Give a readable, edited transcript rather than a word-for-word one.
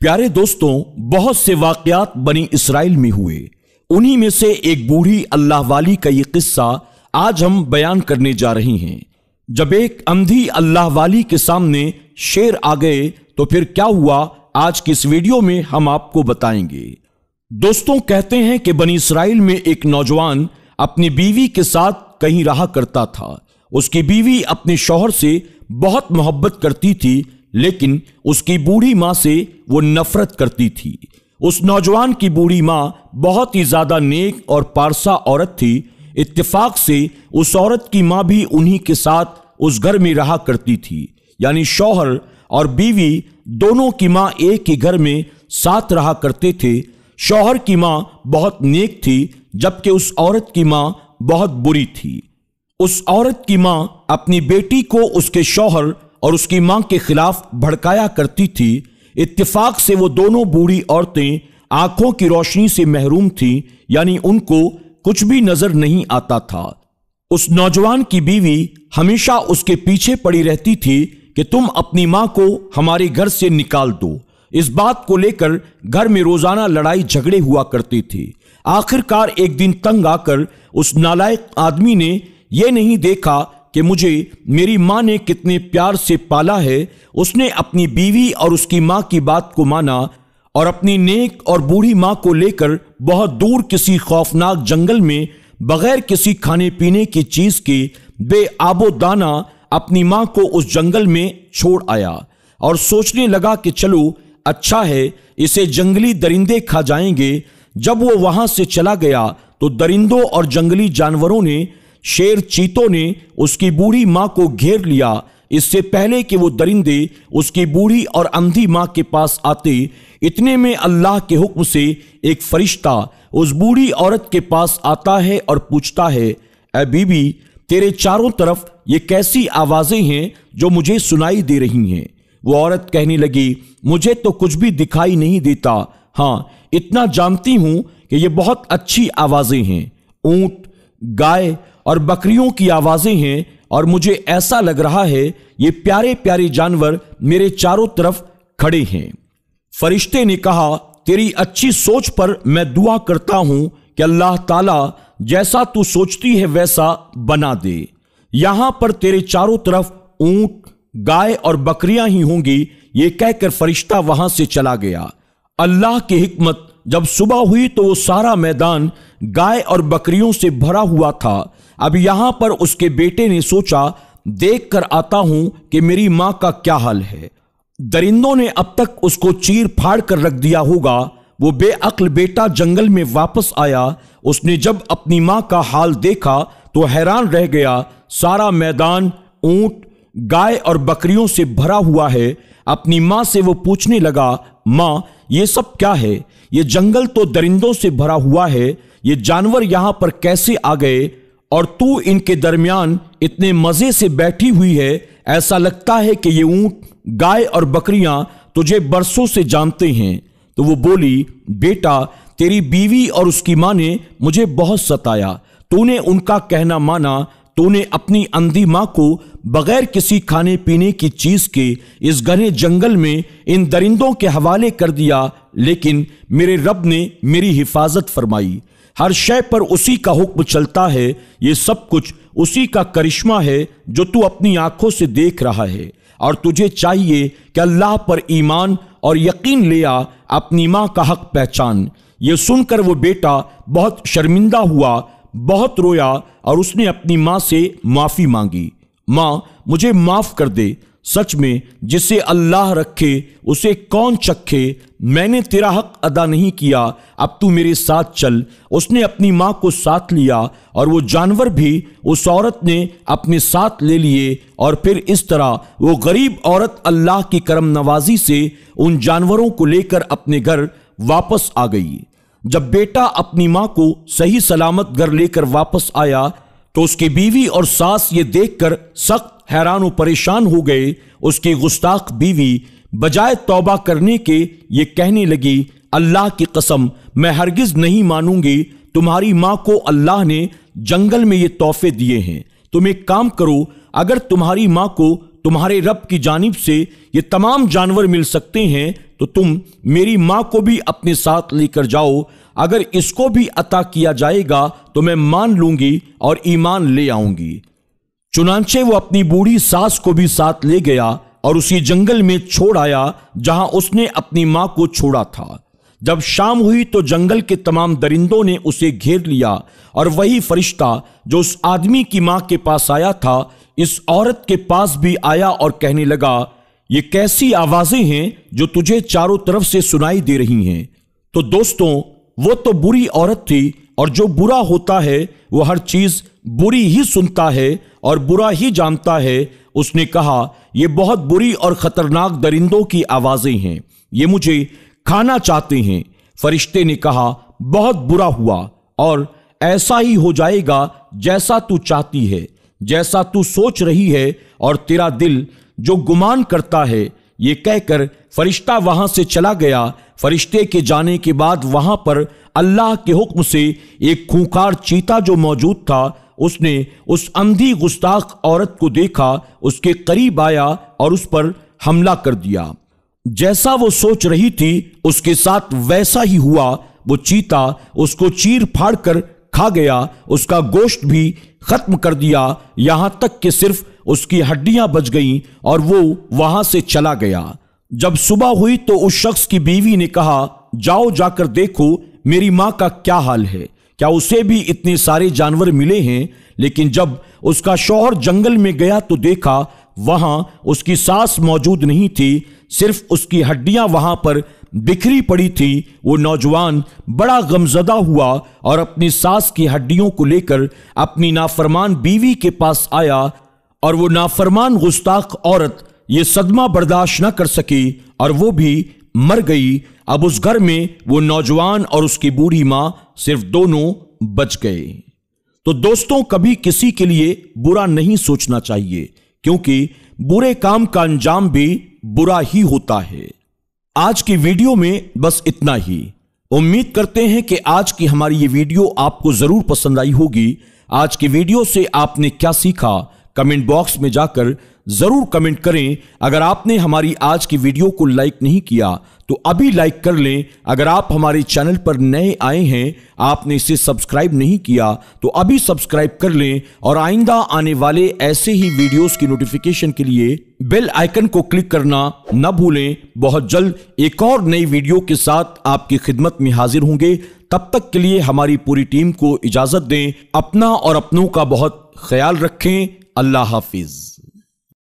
प्यारे दोस्तों, बहुत से वाकयात बनी इसराइल में हुए। उन्हीं में से एक बूढ़ी अल्लाह वाली का ये किस्सा आज हम बयान करने जा रहे हैं। जब एक अंधी अल्लाह वाली के सामने शेर आ गए तो फिर क्या हुआ, आज की इस वीडियो में हम आपको बताएंगे। दोस्तों, कहते हैं कि बनी इसराइल में एक नौजवान अपनी बीवी के साथ कहीं रहा करता था। उसकी बीवी अपने शौहर से बहुत मोहब्बत करती थी, लेकिन उसकी बूढ़ी माँ से वो नफरत करती थी। उस नौजवान की बूढ़ी माँ बहुत ही ज्यादा नेक और पारसा औरत थी। इत्तेफाक से उस औरत की माँ भी उन्हीं के साथ उस घर में रहा करती थी, यानी शौहर और बीवी दोनों की माँ एक ही घर में साथ रहा करते थे। शौहर की माँ बहुत नेक थी, जबकि उस औरत की माँ बहुत बुरी थी। उस औरत की माँ अपनी बेटी को उसके शौहर और उसकी मां के खिलाफ भड़काया करती थी। इत्तेफाक से वो दोनों बूढ़ी औरतें आंखों की रोशनी से महरूम थीं, यानी उनको कुछ भी नजर नहीं आता था। उस नौजवान की बीवी हमेशा उसके पीछे पड़ी रहती थी कि तुम अपनी मां को हमारे घर से निकाल दो। इस बात को लेकर घर में रोजाना लड़ाई झगड़े हुआ करते थे। आखिरकार एक दिन तंग आकर उस नालायक आदमी ने यह नहीं देखा कि मुझे मेरी माँ ने कितने प्यार से पाला है। उसने अपनी बीवी और उसकी माँ की बात को माना और अपनी नेक और बूढ़ी माँ को लेकर बहुत दूर किसी खौफनाक जंगल में बगैर किसी खाने पीने की चीज के बेआबो दाना अपनी माँ को उस जंगल में छोड़ आया और सोचने लगा कि चलो अच्छा है, इसे जंगली दरिंदे खा जाएंगे। जब वो वहां से चला गया तो दरिंदों और जंगली जानवरों ने, शेर चीतों ने उसकी बूढ़ी माँ को घेर लिया। इससे पहले कि वो दरिंदे उसकी बूढ़ी और अंधी माँ के पास आते, इतने में अल्लाह के हुक्म से एक फरिश्ता उस बूढ़ी औरत के पास आता है और पूछता है, ऐ बीबी, तेरे चारों तरफ ये कैसी आवाजें हैं जो मुझे सुनाई दे रही हैं? वो औरत कहने लगी, मुझे तो कुछ भी दिखाई नहीं देता। हाँ, इतना जानती हूं कि ये बहुत अच्छी आवाजें हैं। ऊंट, गाय और बकरियों की आवाजें हैं और मुझे ऐसा लग रहा है ये प्यारे प्यारे जानवर मेरे चारों तरफ खड़े हैं। फरिश्ते ने कहा, तेरी अच्छी सोच पर मैं दुआ करता हूं कि अल्लाह ताला जैसा तू सोचती है वैसा बना दे। यहां पर तेरे चारों तरफ ऊंट, गाय और बकरियां ही होंगी। ये कहकर फरिश्ता वहां से चला गया। अल्लाह की हिकमत, जब सुबह हुई तो वो सारा मैदान गाय और बकरियों से भरा हुआ था। अब यहां पर उसके बेटे ने सोचा, देख कर आता हूं कि मेरी मां का क्या हाल है। दरिंदों ने अब तक उसको चीर फाड़ कर रख दिया होगा। वो बेअक्ल बेटा जंगल में वापस आया। उसने जब अपनी मां का हाल देखा तो हैरान रह गया। सारा मैदान ऊंट, गाय और बकरियों से भरा हुआ है। अपनी मां से वो पूछने लगा, मां, ये सब क्या है? ये जंगल तो दरिंदों से भरा हुआ है। ये जानवर यहां पर कैसे आ गए और तू इनके दरमियान इतने मजे से बैठी हुई है? ऐसा लगता है कि ये ऊंट, गाय और बकरियां तुझे बरसों से जानते हैं। तो वो बोली, बेटा, तेरी बीवी और उसकी मां ने मुझे बहुत सताया। तूने उनका कहना माना। तूने अपनी अंधी मां को बगैर किसी खाने पीने की चीज के इस घने जंगल में इन दरिंदों के हवाले कर दिया, लेकिन मेरे रब ने मेरी हिफाजत फरमाई। हर शय पर उसी का हुक्म चलता है। ये सब कुछ उसी का करिश्मा है जो तू अपनी आंखों से देख रहा है। और तुझे चाहिए कि अल्लाह पर ईमान और यकीन ले आ, अपनी मां का हक पहचान। ये सुनकर वो बेटा बहुत शर्मिंदा हुआ, बहुत रोया और उसने अपनी मां से माफी मांगी। मां, मुझे माफ कर दे। सच में जिसे अल्लाह रखे उसे कौन चखे। मैंने तेरा हक अदा नहीं किया, अब तू मेरे साथ चल। उसने अपनी मां को साथ लिया और वो जानवर भी उस औरत ने अपने साथ ले लिए। और फिर इस तरह वो गरीब औरत अल्लाह की करम नवाजी से उन जानवरों को लेकर अपने घर वापस आ गई। जब बेटा अपनी मां को सही सलामत घर लेकर वापस आया तो उसकी बीवी और सास ये देखकर सख्त हैरान और परेशान हो गए। उसकी गुस्ताख बीवी बजाय तौबा करने के ये कहने लगी, अल्लाह की कसम, मैं हरगिज नहीं मानूंगी। तुम्हारी मां को अल्लाह ने जंगल में ये तोहफे दिए हैं। तुम एक काम करो, अगर तुम्हारी मां को तुम्हारे रब की जानिब से ये तमाम जानवर मिल सकते हैं, तो तुम मेरी माँ को भी अपने साथ लेकर जाओ। अगर इसको भी अता किया जाएगा तो मैं मान लूंगी और ईमान ले आऊंगी। चुनांचे वो अपनी बूढ़ी सास को भी साथ ले गया और उसी जंगल में छोड़ आया जहां उसने अपनी माँ को छोड़ा था। जब शाम हुई तो जंगल के तमाम दरिंदों ने उसे घेर लिया और वही फरिश्ता जो उस आदमी की माँ के पास आया था इस औरत के पास भी आया और कहने लगा, ये कैसी आवाजें हैं जो तुझे चारों तरफ से सुनाई दे रही हैं। तो दोस्तों, वो तो बुरी औरत थी, और जो बुरा होता है वो हर चीज बुरी ही सुनता है और बुरा ही जानता है। उसने कहा, ये बहुत बुरी और खतरनाक दरिंदों की आवाजें हैं, ये मुझे खाना चाहते हैं। फरिश्ते ने कहा, बहुत बुरा हुआ, और ऐसा ही हो जाएगा जैसा तू चाहती है, जैसा तू सोच रही है और तेरा दिल जो गुमान करता है। ये कहकर फरिश्ता वहां से चला गया। फरिश्ते के जाने के बाद वहां पर अल्लाह के हुक्म से एक खूंखार चीता जो मौजूद था, उसने उस अंधी गुस्ताख औरत को देखा, उसके करीब आया और उस पर हमला कर दिया। जैसा वो सोच रही थी उसके साथ वैसा ही हुआ। वो चीता उसको चीर फाड़ कर खा गया, उसका गोश्त भी खत्म कर दिया, यहां तक कि सिर्फ उसकी हड्डियां बच गईं और वो वहां से चला गया। जब सुबह हुई तो उस शख्स की बीवी ने कहा, जाओ जाकर देखो मेरी मां का क्या हाल है, क्या उसे भी इतने सारे जानवर मिले हैं। लेकिन जब उसका शौहर जंगल में गया तो देखा वहां उसकी सास मौजूद नहीं थी, सिर्फ उसकी हड्डियां वहां पर बिखरी पड़ी थी। वो नौजवान बड़ा गमजदा हुआ और अपनी सास की हड्डियों को लेकर अपनी नाफरमान बीवी के पास आया, और वो नाफरमान गुस्ताख औरत ये सदमा बर्दाश्त न कर सकी और वो भी मर गई। अब उस घर में वो नौजवान और उसकी बूढ़ी मां सिर्फ दोनों बच गए। तो दोस्तों, कभी किसी के लिए बुरा नहीं सोचना चाहिए, क्योंकि बुरे काम का अंजाम भी बुरा ही होता है। आज की वीडियो में बस इतना ही। उम्मीद करते हैं कि आज की हमारी ये वीडियो आपको जरूर पसंद आई होगी। आज की वीडियो से आपने क्या सीखा, कमेंट बॉक्स में जाकर जरूर कमेंट करें। अगर आपने हमारी आज की वीडियो को लाइक नहीं किया तो अभी लाइक कर लें। अगर आप हमारे चैनल पर नए आए हैं, आपने इसे सब्सक्राइब नहीं किया तो अभी सब्सक्राइब कर लें, और आइंदा आने वाले ऐसे ही वीडियोस की नोटिफिकेशन के लिए बेल आइकन को क्लिक करना न भूलें। बहुत जल्द एक और नई वीडियो के साथ आपकी खिदमत में हाजिर होंगे। तब तक के लिए हमारी पूरी टीम को इजाजत दें। अपना और अपनों का बहुत ख्याल रखें। अल्लाह हाफिज।